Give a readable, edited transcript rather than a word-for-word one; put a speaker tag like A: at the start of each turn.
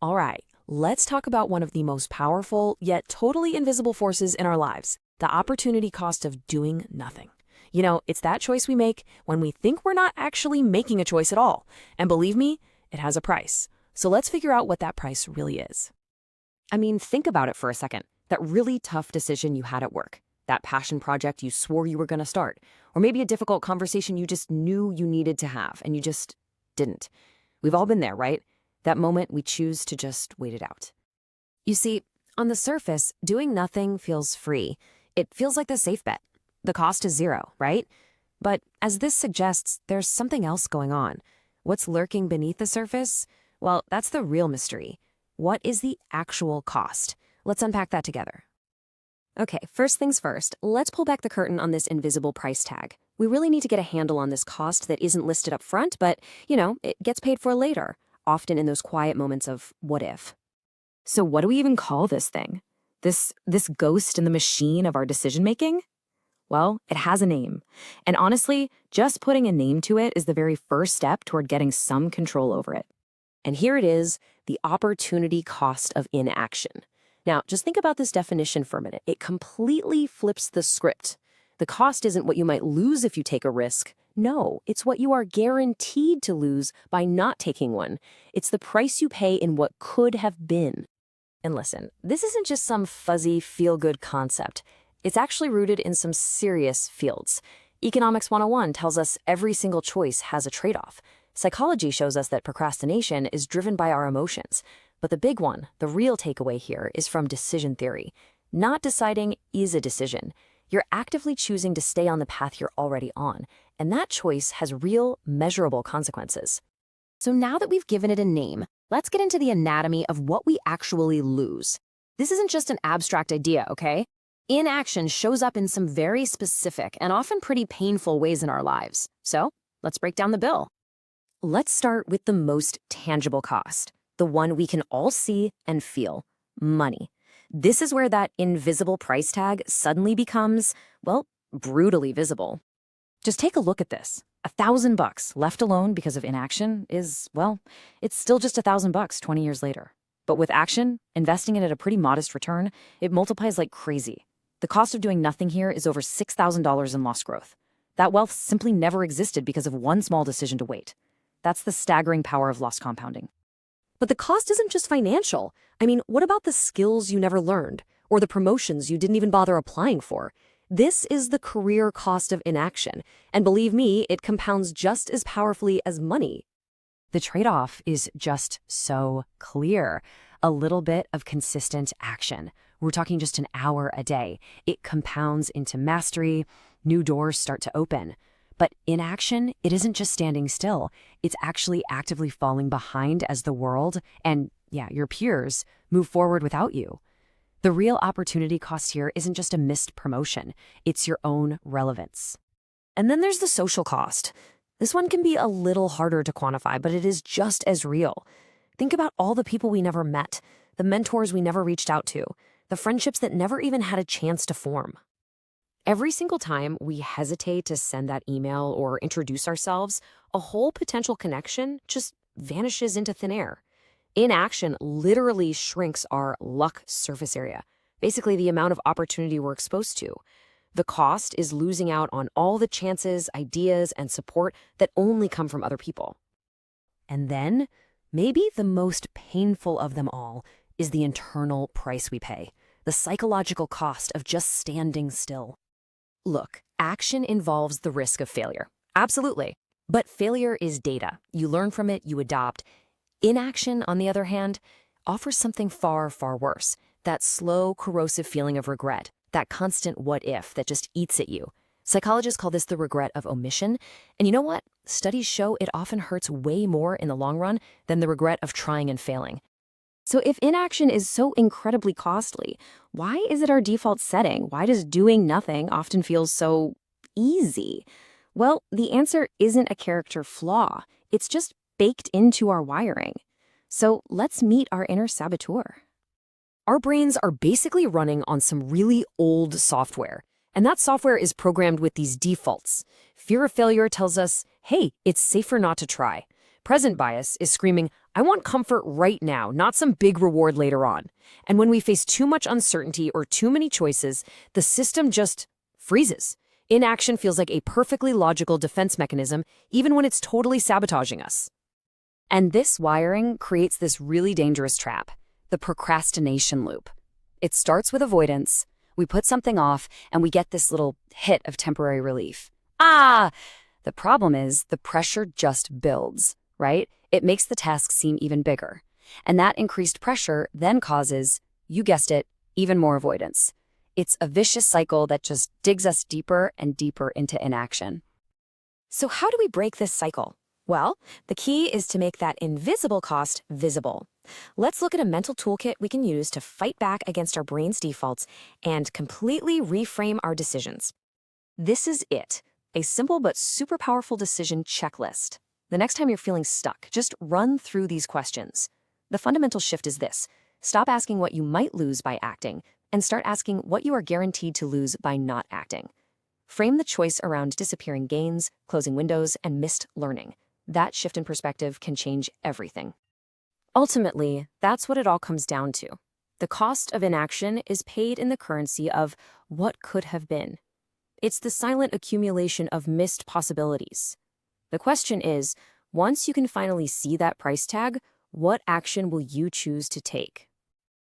A: All right, let's talk about one of the most powerful yet totally invisible forces in our lives, the opportunity cost of doing nothing. It's that choice we make when we think we're not actually making a choice at all. And believe me, it has a price. So let's figure out what that price really is.
B: I mean, think about it for a second. That really tough decision you had at work, that passion project you swore you were going to start, or maybe a difficult conversation you just knew you needed to have and you just didn't. We've all been there, right? That moment we choose to just wait it out. You see, on the surface, doing nothing feels free. It feels like the safe bet. The cost is zero, right? But as this suggests, there's something else going on. What's lurking beneath the surface? Well, that's the real mystery. What is the actual cost? Let's unpack that together. Okay, first things first, let's pull back the curtain on this invisible price tag. We really need to get a handle on this cost that isn't listed up front, but, it gets paid for later, often in those quiet moments of what if. So what do we even call this thing? This ghost in the machine of our decision-making? Well, it has a name. And honestly, just putting a name to it is the very first step toward getting some control over it. And here it is, the opportunity cost of inaction. Now, just think about this definition for a minute. It completely flips the script. The cost isn't what you might lose if you take a risk. No, it's what you are guaranteed to lose by not taking one. It's the price you pay in what could have been. And listen, this isn't just some fuzzy, feel-good concept. It's actually rooted in some serious fields. Economics 101 tells us every single choice has a trade-off. Psychology shows us that procrastination is driven by our emotions. But the big one, the real takeaway here, is from decision theory. Not deciding is a decision. You're actively choosing to stay on the path you're already on, and that choice has real, measurable consequences. So now that we've given it a name, let's get into the anatomy of what we actually lose. This isn't just an abstract idea, okay? Inaction shows up in some very specific and often pretty painful ways in our lives. So let's break down the bill. Let's start with the most tangible cost, the one we can all see and feel: money. This is where that invisible price tag suddenly becomes, well, brutally visible. Just take a look at this. $1,000 left alone because of inaction is, well, it's still just $1,000 20 years later. But with action, investing it at a pretty modest return, it multiplies like crazy. The cost of doing nothing here is over $6,000 in lost growth. That wealth simply never existed because of one small decision to wait. That's the staggering power of lost compounding. But the cost isn't just financial. I mean, what about the skills you never learned, or the promotions you didn't even bother applying for? This is the career cost of inaction, and believe me, it compounds just as powerfully as money. The trade-off is just so clear. A little bit of consistent action. We're talking just an hour a day. It compounds into mastery. New doors start to open. But inaction, it isn't just standing still. It's actually actively falling behind as the world and, your peers move forward without you. The real opportunity cost here isn't just a missed promotion. It's your own relevance. And then there's the social cost. This one can be a little harder to quantify, but it is just as real. Think about all the people we never met, the mentors we never reached out to, the friendships that never even had a chance to form. Every single time we hesitate to send that email or introduce ourselves, a whole potential connection just vanishes into thin air. Inaction literally shrinks our luck surface area, basically the amount of opportunity we're exposed to. The cost is losing out on all the chances, ideas, and support that only come from other people. And then, maybe the most painful of them all is the internal price we pay, the psychological cost of just standing still. Look, action involves the risk of failure. Absolutely. But failure is data. You learn from it, you adopt. Inaction, on the other hand, offers something far, far worse. That slow, corrosive feeling of regret, that constant what if that just eats at you. Psychologists call this the regret of omission. And you know what? Studies show it often hurts way more in the long run than the regret of trying and failing. So if inaction is so incredibly costly, why is it our default setting? Why does doing nothing often feel so easy? Well, the answer isn't a character flaw. It's just baked into our wiring. So let's meet our inner saboteur. Our brains are basically running on some really old software, and that software is programmed with these defaults. Fear of failure tells us, hey, it's safer not to try. Present bias is screaming,
A: I want comfort right now, not some big reward later on. And when we face too much uncertainty or too many choices, the system just freezes. Inaction feels like a perfectly logical defense mechanism, even when it's totally sabotaging us.
B: And this wiring creates this really dangerous trap, the procrastination loop. It starts with avoidance. We put something off, and we get this little hit of temporary relief. Ah! The problem is the pressure just builds, right? It makes the task seem even bigger. And that increased pressure then causes, you guessed it, even more avoidance. It's a vicious cycle that just digs us deeper and deeper into inaction.
A: So how do we break this cycle? Well, the key is to make that invisible cost visible. Let's look at a mental toolkit we can use to fight back against our brain's defaults and completely reframe our decisions. This is it, a simple but super powerful decision checklist. The next time you're feeling stuck, just run through these questions. The fundamental shift is this: stop asking what you might lose by acting and start asking what you are guaranteed to lose by not acting. Frame the choice around disappearing gains, closing windows, and missed learning. That shift in perspective can change everything. Ultimately, that's what it all comes down to. The cost of inaction is paid in the currency of what could have been. It's the silent accumulation of missed possibilities. The question is, once you can finally see that price tag, what action will you choose to take?